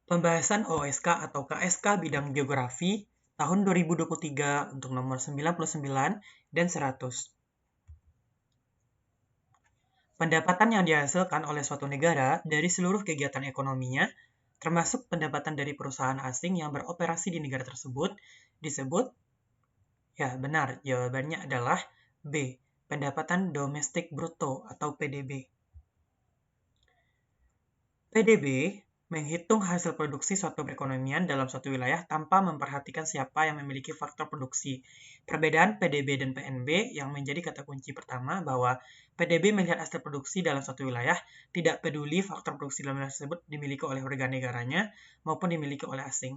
Pembahasan OSK atau KSK bidang geografi tahun 2023 untuk nomor 99 dan 100. Pendapatan yang dihasilkan oleh suatu negara dari seluruh kegiatan ekonominya, termasuk pendapatan dari perusahaan asing yang beroperasi di negara tersebut, disebut, ya benar, jawabannya adalah B. Pendapatan domestik bruto atau PDB. PDB menghitung hasil produksi suatu perekonomian dalam suatu wilayah tanpa memperhatikan siapa yang memiliki faktor produksi. Perbedaan PDB dan PNB yang menjadi kata kunci pertama bahwa PDB melihat hasil produksi dalam suatu wilayah, tidak peduli faktor produksi dalam wilayah tersebut dimiliki oleh warga negaranya maupun dimiliki oleh asing.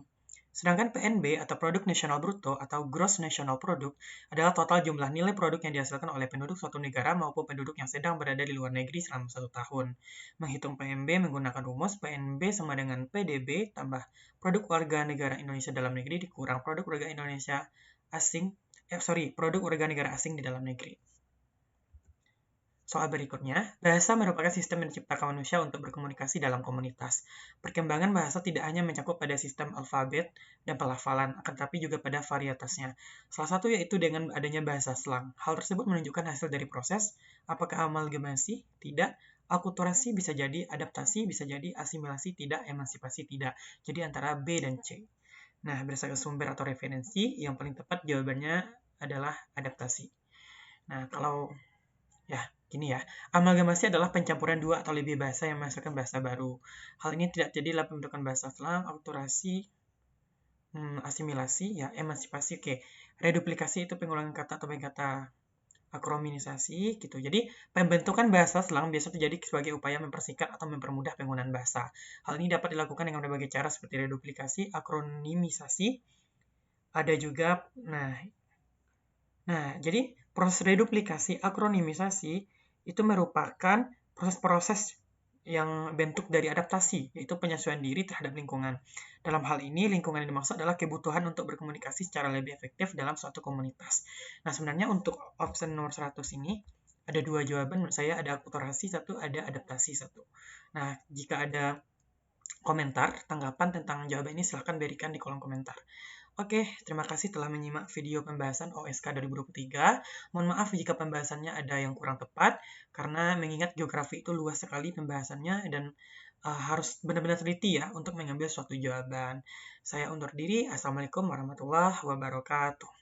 Sedangkan PNB atau Produk Nasional Bruto atau Gross National Product adalah total jumlah nilai produk yang dihasilkan oleh penduduk suatu negara maupun penduduk yang sedang berada di luar negeri selama 1 tahun. Menghitung PNB menggunakan rumus PNB sama dengan PDB tambah produk warga negara Indonesia dalam negeri dikurang produk warga negara asing di dalam negeri. Soal berikutnya, bahasa merupakan sistem yang diciptakan manusia untuk berkomunikasi dalam komunitas. Perkembangan bahasa tidak hanya mencakup pada sistem alfabet dan pelafalan, akan tetapi juga pada varietasnya. Salah satu yaitu dengan adanya bahasa slang. Hal tersebut menunjukkan hasil dari proses, apakah amalgamasi? Tidak. Akulturasi bisa jadi, adaptasi bisa jadi, asimilasi tidak, emansipasi tidak. Jadi antara B dan C. Nah, berdasarkan sumber atau referensi, yang paling tepat jawabannya adalah adaptasi. Nah, kalau ya, gini ya. Amalgamasi adalah pencampuran dua atau lebih bahasa yang menghasilkan bahasa baru. Hal ini tidak terjadi dalam pembentukan bahasa slang, akulturasi, asimilasi, ya, emansipasi, oke. Reduplikasi itu pengulangan kata atau kata akronisasi, gitu. Jadi, pembentukan bahasa slang biasa terjadi sebagai upaya mempersingkat atau mempermudah penggunaan bahasa. Hal ini dapat dilakukan dengan berbagai cara seperti reduplikasi, akronimisasi, ada juga, jadi proses reduplikasi, akronimisasi itu merupakan proses-proses yang bentuk dari adaptasi, yaitu penyesuaian diri terhadap lingkungan. Dalam hal ini, lingkungan yang dimaksud adalah kebutuhan untuk berkomunikasi secara lebih efektif dalam suatu komunitas. Nah, sebenarnya untuk option nomor 100 ini, ada dua jawaban menurut saya, ada akulturasi satu, ada adaptasi satu. Nah, jika ada komentar, tanggapan tentang jawaban ini silahkan berikan di kolom komentar. Oke, terima kasih telah menyimak video pembahasan OSK 2023. Mohon maaf jika pembahasannya ada yang kurang tepat, karena mengingat geografi itu luas sekali pembahasannya dan harus benar-benar teliti ya untuk mengambil suatu jawaban. Saya undur diri. Assalamualaikum warahmatullahi wabarakatuh.